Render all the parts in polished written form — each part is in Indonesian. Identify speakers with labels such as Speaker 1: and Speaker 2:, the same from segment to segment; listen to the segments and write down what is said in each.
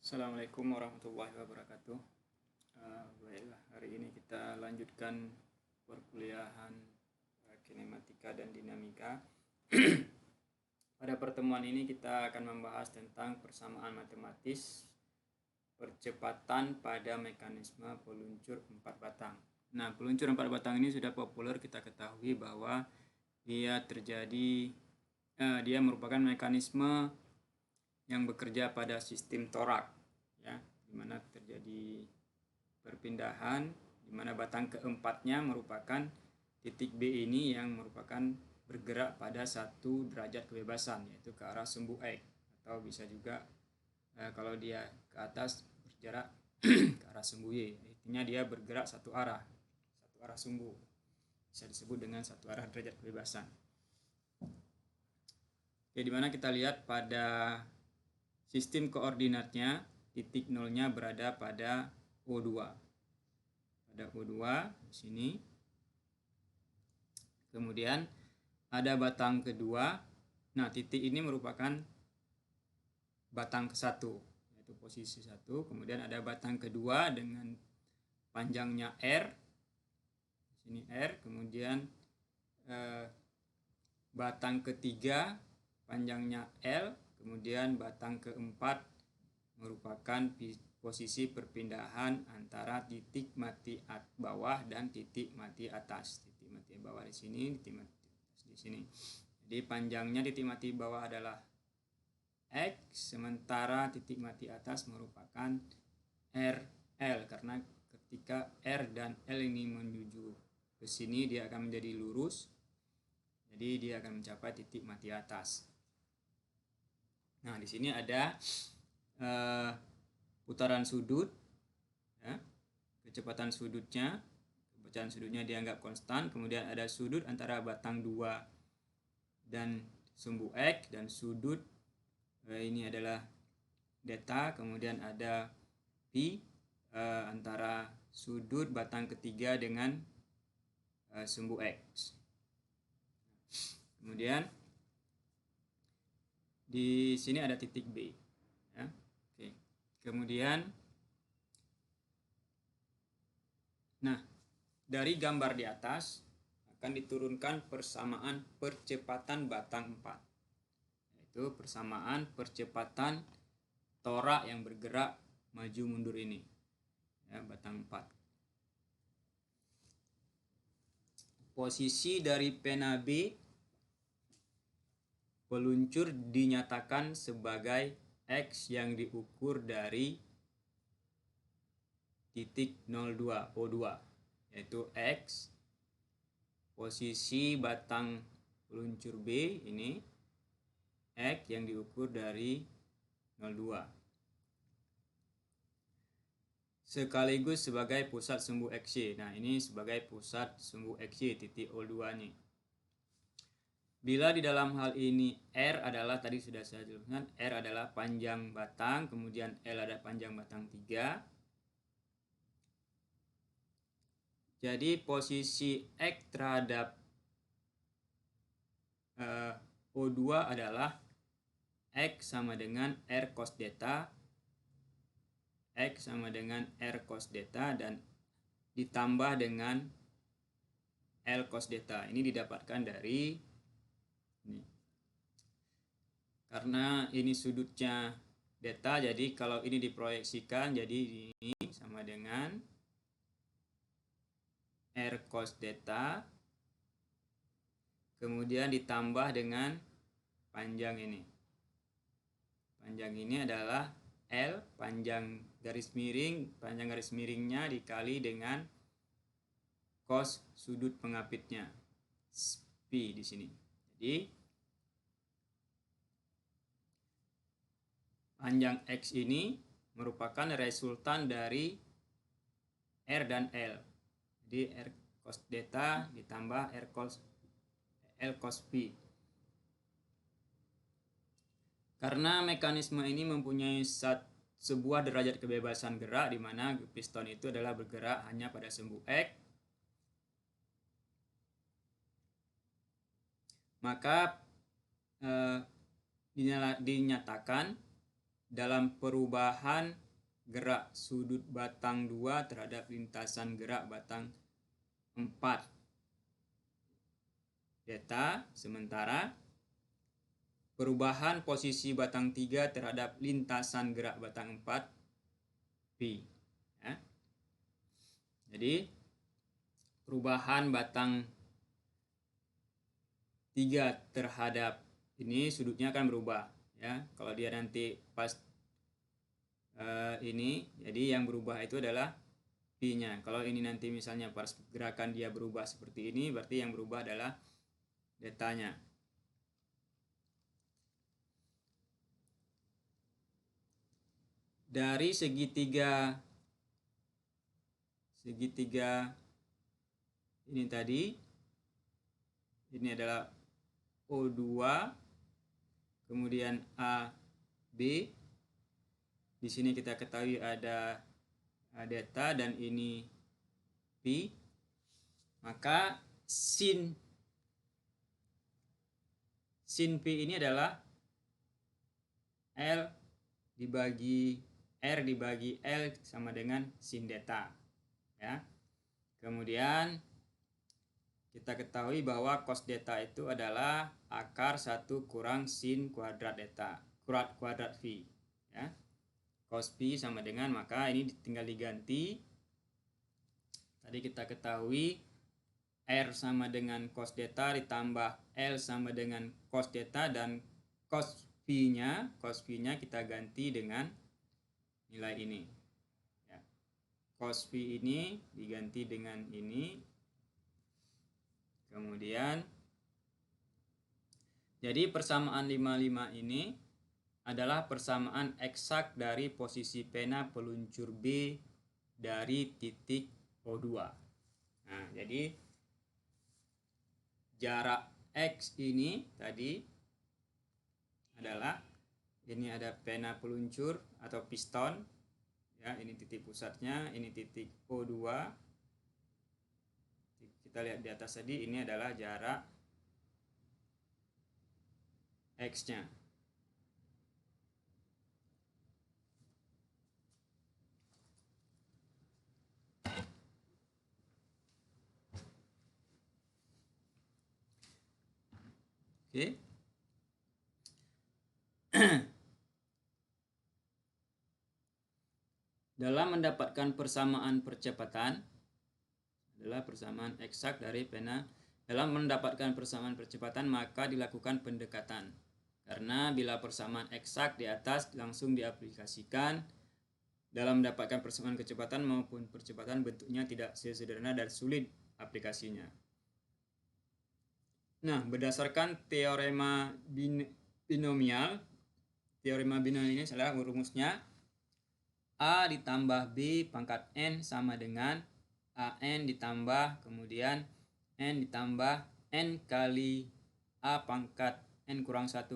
Speaker 1: Assalamualaikum warahmatullahi wabarakatuh. Baiklah, hari ini kita lanjutkan perkuliahan kinematika dan dinamika. Pada pertemuan ini kita akan membahas tentang persamaan matematis percepatan pada mekanisme peluncur 4 batang. Nah, peluncur 4 batang ini sudah populer, kita ketahui bahwa dia merupakan mekanisme yang bekerja pada sistem torak, ya, di mana terjadi perpindahan, di mana batang keempatnya merupakan titik B ini yang merupakan bergerak pada 1 derajat kebebasan, yaitu ke arah sumbu X, atau bisa juga kalau dia ke atas bergerak ke arah sumbu Y. Intinya dia bergerak satu arah sumbu, bisa disebut dengan satu arah derajat kebebasan. Oke, di mana kita lihat pada sistem koordinatnya, titik nolnya berada pada O2. Pada O2 di sini. Kemudian ada batang kedua. Nah, titik ini merupakan batang ke-1, yaitu posisi 1. Kemudian ada batang kedua dengan panjangnya R. Di sini R. Kemudian batang ketiga panjangnya L. Kemudian batang keempat merupakan posisi perpindahan antara titik mati bawah dan titik mati atas. Titik mati bawah di sini, titik mati atas di sini. Jadi panjangnya titik mati bawah adalah X, sementara titik mati atas merupakan RL, karena ketika R dan L ini menuju ke sini dia akan menjadi lurus. Jadi dia akan mencapai titik mati atas. Nah, di sini ada putaran sudut, ya. Kecepatan sudutnya dianggap konstan. Kemudian ada sudut antara batang 2 dan sumbu X, dan sudut ini adalah delta. Kemudian ada pi antara sudut batang ketiga dengan sumbu X. Kemudian di sini ada titik B, ya. Oke. Kemudian, nah, dari gambar di atas akan diturunkan persamaan percepatan batang 4, yaitu persamaan percepatan torak yang bergerak maju mundur ini, ya, batang 4. Posisi dari pena B peluncur dinyatakan sebagai X yang diukur dari titik 02 O2, yaitu X posisi batang peluncur B ini, X yang diukur dari 02, sekaligus sebagai pusat sumbu XY. Nah, ini sebagai pusat sumbu XY titik O2 nih. Bila di dalam hal ini R adalah, tadi sudah saya jelaskan, R adalah panjang batang, kemudian L ada panjang batang 3. Jadi posisi X terhadap O2 adalah X sama dengan R cos theta, X sama dengan R cos theta, dan ditambah dengan L cos theta. Ini didapatkan dari ini. Karena ini sudutnya theta, jadi kalau ini diproyeksikan, jadi ini sama dengan R cos theta, kemudian ditambah dengan panjang ini. Panjang ini adalah L, panjang garis miringnya dikali dengan cos sudut pengapitnya, P di sini. Jadi panjang X ini merupakan resultan dari R dan L. Jadi R cos theta ditambah L cos P. Karena mekanisme ini mempunyai sebuah derajat kebebasan gerak, di mana piston itu adalah bergerak hanya pada sumbu X, maka dinyatakan dalam perubahan gerak sudut batang 2 terhadap lintasan gerak batang 4 theta, sementara perubahan posisi batang 3 terhadap lintasan gerak batang 4 pi. Ya. Jadi perubahan batang 3 terhadap ini sudutnya akan berubah, ya. Kalau dia nanti pas ini, jadi yang berubah itu adalah pi-nya. Kalau ini nanti misalnya pas gerakan dia berubah seperti ini, berarti yang berubah adalah deltanya. Dari segitiga ini tadi, ini adalah O2, kemudian AB. Di sini kita ketahui ada delta dan ini pi. Maka sin pi ini adalah L dibagi R dibagi L sama dengan sin delta, ya. Kemudian kita ketahui bahwa cos delta itu adalah akar 1 kurang sin kuadrat delta kuadrat V, ya. Cos pi sama dengan, maka ini tinggal diganti. Tadi kita ketahui R sama dengan cos delta ditambah L sama dengan cos delta, dan cos pi-nya kita ganti dengan nilai ini. Ya. Cos pi ini diganti dengan ini. Kemudian jadi persamaan 55 ini adalah persamaan eksak dari posisi pena peluncur B dari titik O2. Nah, jadi jarak X ini tadi adalah, ini ada pena peluncur atau piston, ya, ini titik pusatnya, ini titik O2. Kita lihat di atas tadi, ini adalah jarak X-nya. Oke. Dalam mendapatkan persamaan percepatan adalah persamaan eksak dari pena. Dalam mendapatkan persamaan percepatan maka dilakukan pendekatan. Karena bila persamaan eksak di atas langsung diaplikasikan, dalam mendapatkan persamaan kecepatan maupun percepatan bentuknya tidak sesederhana dan sulit aplikasinya. Nah, berdasarkan teorema binomial ini adalah rumusnya A ditambah B pangkat N sama dengan AN ditambah kemudian N ditambah N kali A pangkat N kurang 1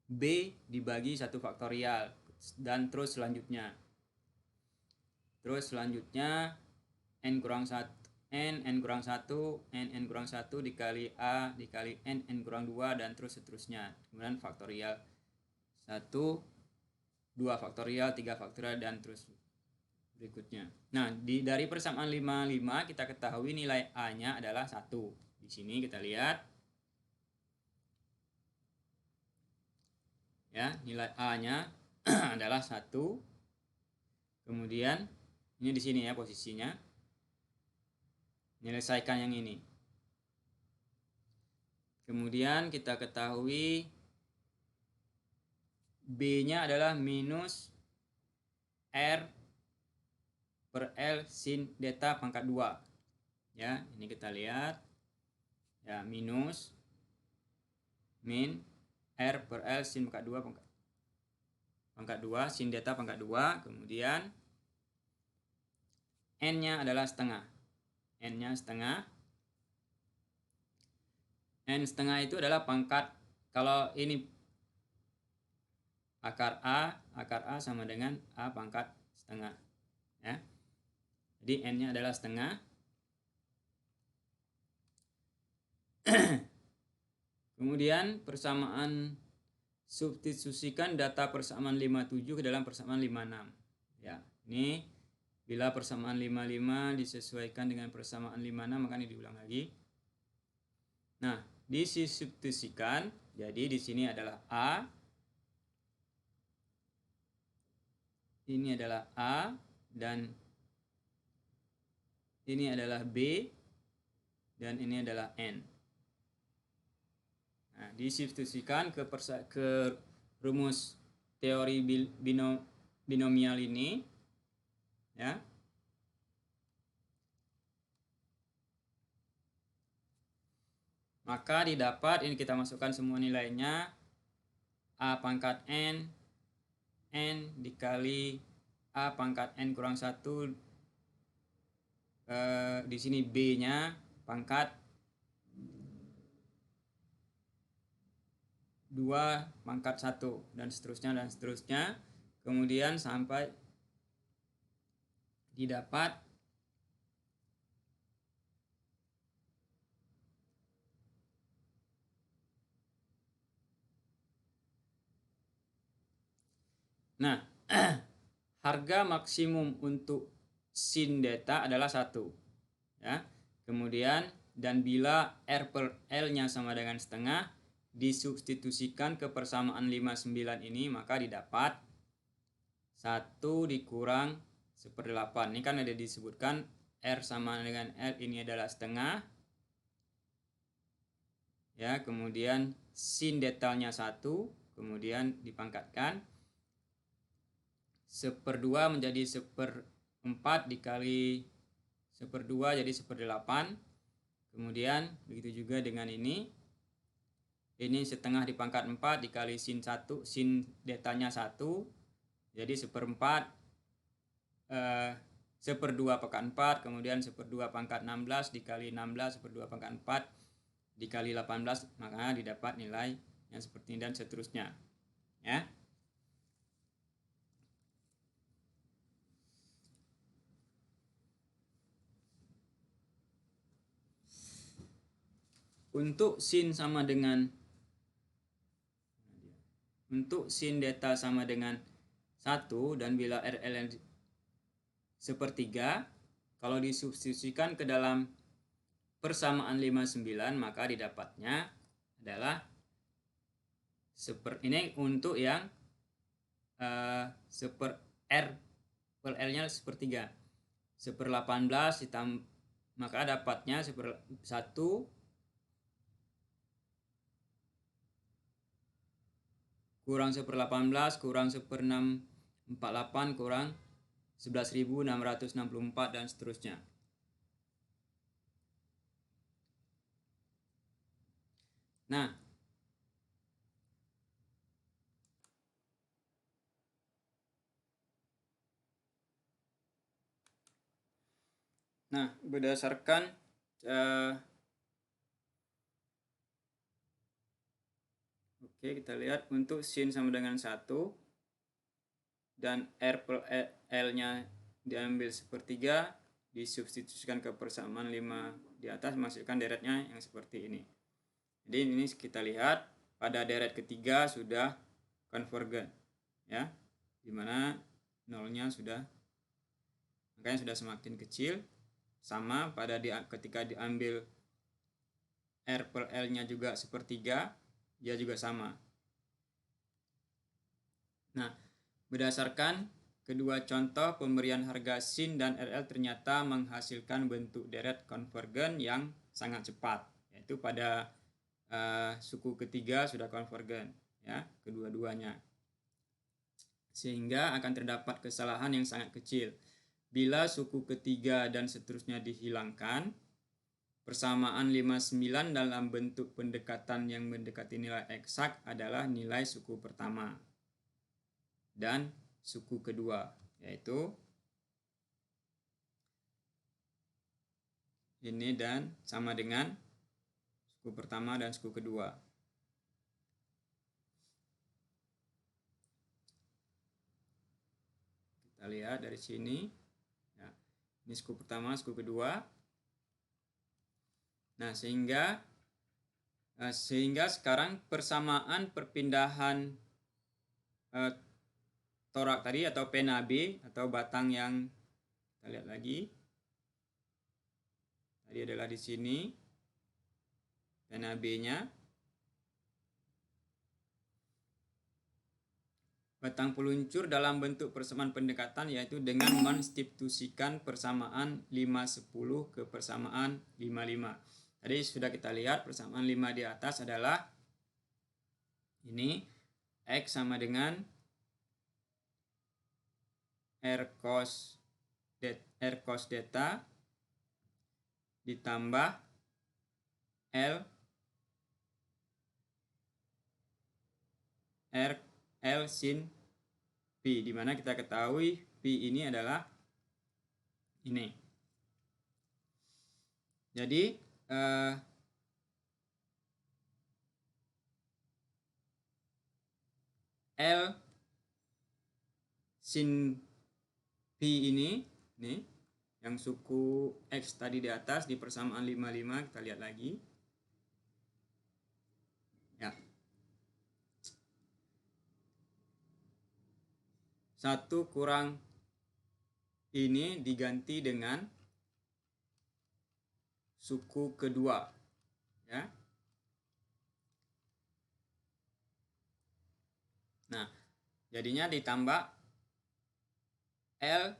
Speaker 1: B dibagi 1 faktorial, dan terus selanjutnya. N kurang 1 N kurang 1 N kurang 1 dikali A dikali N kurang 2 dan terus seterusnya. Kemudian faktorial 1, 2 faktorial, 3 faktorial dan terus berikutnya. Nah, dari persamaan 55 kita ketahui nilai A-nya adalah 1. Di sini kita lihat. Ya, nilai A-nya adalah 1. Kemudian ini di sini ya posisinya. Menyelesaikan yang ini. Kemudian kita ketahui B-nya adalah minus R per L sin delta pangkat 2. Ya, ini kita lihat. Ya, minus min R per L sin pangkat 2 sin delta pangkat 2. Kemudian N-nya adalah setengah. N-nya setengah. N setengah itu adalah pangkat, kalau ini akar A sama dengan A pangkat setengah, ya. Jadi N-nya adalah setengah. Kemudian persamaan substitusikan data persamaan 57 ke dalam persamaan 56. Ya, ini bila persamaan 55 disesuaikan dengan persamaan 56, maka ini diulang lagi. Nah, disubstitusikan, jadi di sini adalah A, ini adalah A, dan ini adalah B, dan ini adalah N. Nah, disubstitusikan ke rumus teori binomial ini, ya. Maka didapat, ini kita masukkan semua nilainya, A pangkat N dikali A pangkat N kurang 1, di sini B-nya pangkat 2 pangkat 1, dan seterusnya, kemudian sampai didapat harga maksimum untuk sin delta adalah 1, ya. Kemudian, dan bila R per L-nya sama dengan setengah, disubstitusikan ke persamaan 59 ini, maka didapat 1 dikurang 1/8. Ini kan ada disebutkan R sama dengan L ini adalah setengah, ya. Kemudian sin delta-nya 1, kemudian dipangkatkan 1/2 menjadi 1/4 dikali 1/2 jadi 1/8. Kemudian begitu juga dengan ini setengah dipangkat 4 dikali sin 1, sin delta-nya 1 jadi 1/4, 1/2 pangkat 4, kemudian 1/2 pangkat 16 dikali 16, 1/2 pangkat 4 dikali 18, maka didapat nilai yang seperti ini dan seterusnya, ya. Untuk sin delta sama dengan 1 dan bila RLN 1/3, kalau disubstitusikan ke dalam persamaan 59, maka didapatnya adalah ini untuk yang R per L-nya 1/3, 1/18 ditambah, maka dapatnya 1 kurang 1/18 kurang 1/648 kurang 11.664 dan seterusnya. Nah, berdasarkan oke, kita lihat untuk sin sama dengan 1 dan R per L-nya diambil 1/3, disubstitusikan ke persamaan 5 di atas, masukkan deretnya yang seperti ini. Jadi ini kita lihat pada deret ketiga sudah konvergen, ya, dimana nolnya sudah, makanya sudah semakin kecil. Sama pada ketika diambil R per L-nya juga 1/3, dia juga sama. Nah, berdasarkan kedua contoh pemberian harga sin dan RL ternyata menghasilkan bentuk deret konvergen yang sangat cepat, yaitu pada suku ketiga sudah konvergen, ya, kedua-duanya, sehingga akan terdapat kesalahan yang sangat kecil. Bila suku ketiga dan seterusnya dihilangkan, persamaan 59 dalam bentuk pendekatan yang mendekati nilai eksak adalah nilai suku pertama dan suku kedua, yaitu ini dan sama dengan suku pertama dan suku kedua. Kita lihat dari sini. Ini suku pertama, suku kedua. Nah, sehingga sekarang persamaan perpindahan torak tadi atau pena B atau batang yang kita lihat lagi. Tadi adalah di sini pena B-nya. Batang peluncur dalam bentuk persamaan pendekatan yaitu dengan menstitusikan persamaan 5-10 ke persamaan 5-5. Tadi sudah kita lihat persamaan 5 di atas adalah ini X sama dengan R cos theta ditambah L sin P, di mana kita ketahui P ini adalah ini. Jadi L sin P ini yang suku X tadi di atas di persamaan 5-5, kita lihat lagi. Ya. 1 kurang ini diganti dengan suku kedua. Ya. Nah, jadinya ditambah L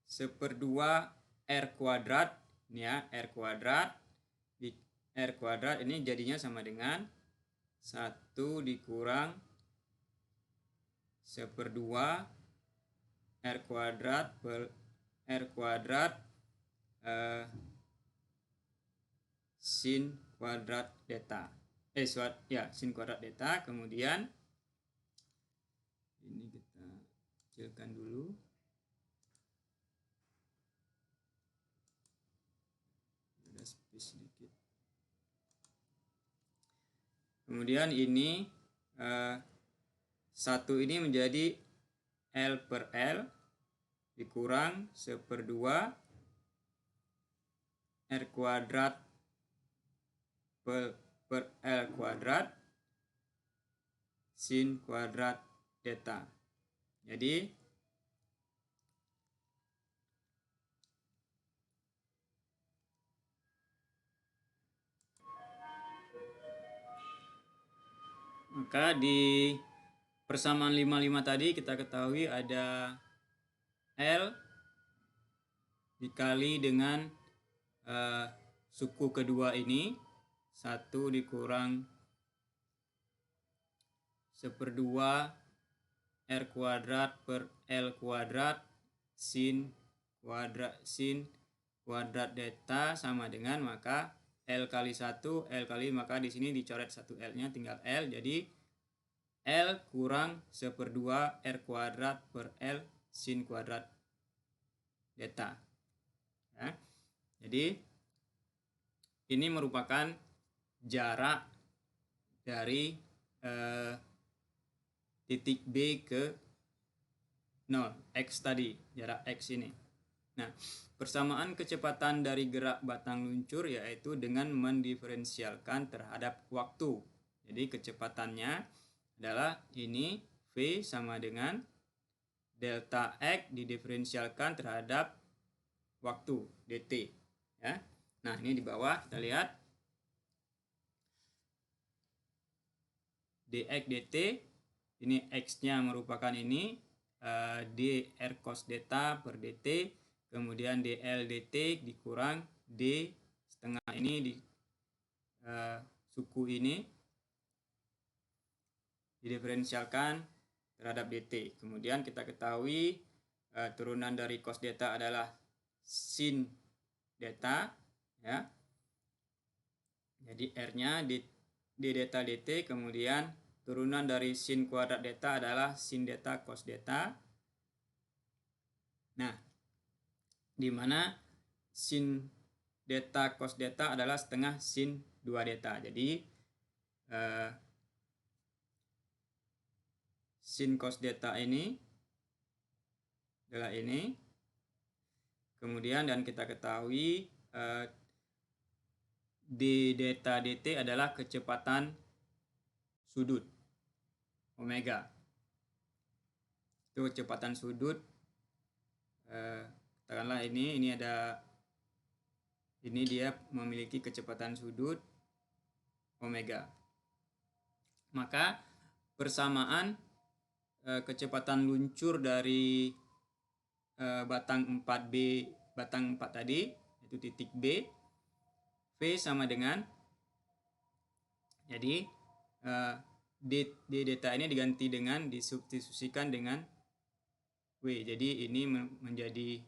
Speaker 1: seperdua R kuadrat, ini ya, R kuadrat. Di R kuadrat ini jadinya sama dengan 1 dikurang seperdua R kuadrat per R kuadrat sin kuadrat theta. Sin kuadrat theta. Kemudian ini kita kecilkan dulu. Ada space sedikit. Kemudian ini 1 ini menjadi L per L dikurang seperdua R kuadrat per L kuadrat sin kuadrat theta. Jadi maka di persamaan 5-5 tadi kita ketahui ada L dikali dengan suku kedua ini, 1 dikurang seperdua R kuadrat per L kuadrat sin kuadrat theta sama dengan, maka L kali 1, L kali, maka di sini dicoret 1 L-nya, tinggal L. Jadi L kurang seperdua R kuadrat per L sin kuadrat theta. Ya. Jadi ini merupakan jarak dari titik B ke 0, X tadi, jarak X ini. Nah, persamaan kecepatan dari gerak batang luncur yaitu dengan mendiferensialkan terhadap waktu. Jadi kecepatannya adalah ini V sama dengan delta X didiferensialkan terhadap waktu dt. Ya. Nah, ini di bawah kita lihat dx dt, ini X-nya merupakan ini dr cos theta per dt, kemudian dl dt dikurang d setengah ini di suku ini didiferensialkan terhadap dt. Kemudian kita ketahui turunan dari cos theta adalah sin theta, ya. Jadi R-nya d theta dt, kemudian turunan dari sin kuadrat theta adalah sin theta cos theta. Nah, di mana sin theta cos theta adalah setengah sin 2 theta. Jadi sin cos theta ini adalah ini. Kemudian dan kita ketahui d delta dt adalah kecepatan sudut omega. Itu kecepatan sudut, katakanlah ini dia memiliki kecepatan sudut omega. Maka persamaan kecepatan luncur dari batang 4 tadi, yaitu titik B, V sama dengan, jadi d delta ini diganti dengan disubstitusikan dengan W. Jadi ini menjadi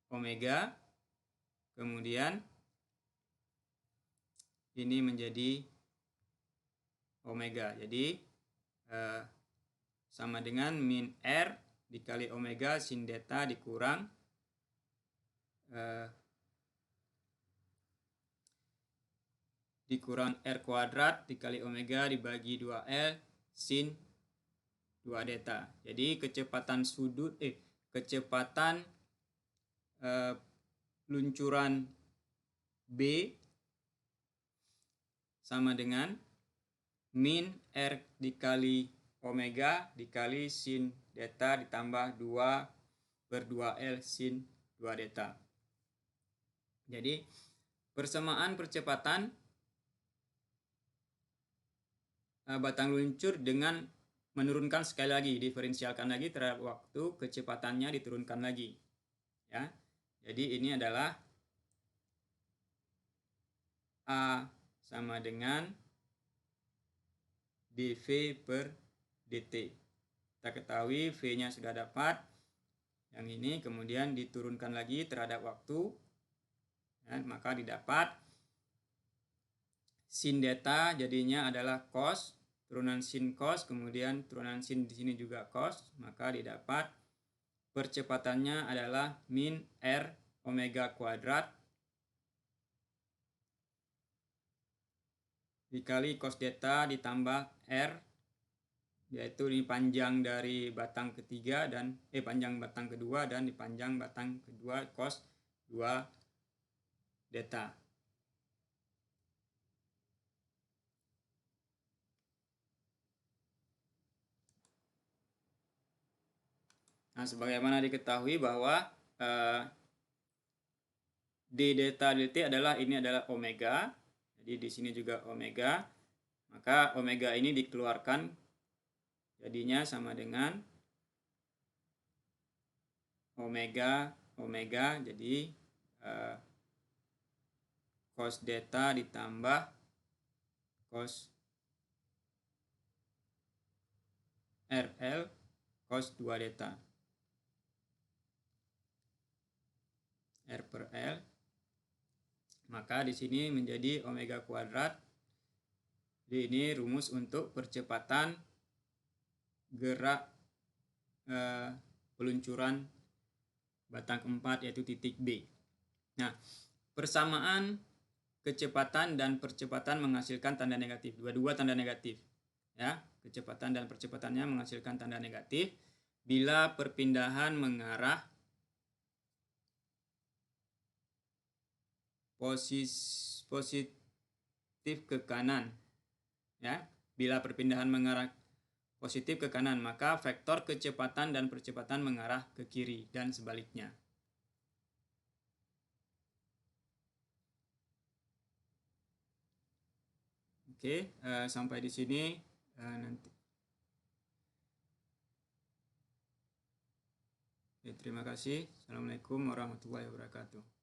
Speaker 1: omega, kemudian ini menjadi omega. Jadi sama dengan min R dikali omega sin delta dikurang R kuadrat dikali omega dibagi 2L sin 2 delta. Jadi kecepatan luncuran B sama dengan min R dikali omega dikali sin delta ditambah 2/2L sin 2 delta. Jadi persamaan percepatan batang luncur dengan menurunkan, sekali lagi diferensialkan lagi terhadap waktu, kecepatannya diturunkan lagi, ya. Jadi ini adalah A sama dengan dv per dt. Kita ketahui V-nya sudah dapat, yang ini kemudian diturunkan lagi terhadap waktu, ya, maka didapat sin delta jadinya adalah cos, turunan sin cos, kemudian turunan sin di sini juga cos, maka didapat percepatannya adalah min R omega kuadrat dikali cos delta ditambah R, yaitu ini panjang dari batang ketiga dan panjang batang kedua dan dipanjang batang kedua cos 2 delta. Nah, sebagaimana diketahui bahwa d delta dt adalah omega. Jadi di sini juga omega. Maka omega ini dikeluarkan, jadinya sama dengan omega. Jadi cos delta ditambah cos RL cos 2 delta. R per L, maka di sini menjadi omega kuadrat. Jadi ini rumus untuk percepatan gerak peluncuran batang keempat, yaitu titik B. Nah, persamaan kecepatan dan percepatan menghasilkan tanda negatif, dua-dua tanda negatif, ya. Kecepatan dan percepatannya menghasilkan tanda negatif bila perpindahan mengarah positif ke kanan, ya. Bila perpindahan mengarah positif ke kanan, maka vektor kecepatan dan percepatan mengarah ke kiri dan sebaliknya. Oke, sampai di sini nanti. Terima kasih. Assalamualaikum warahmatullahi wabarakatuh.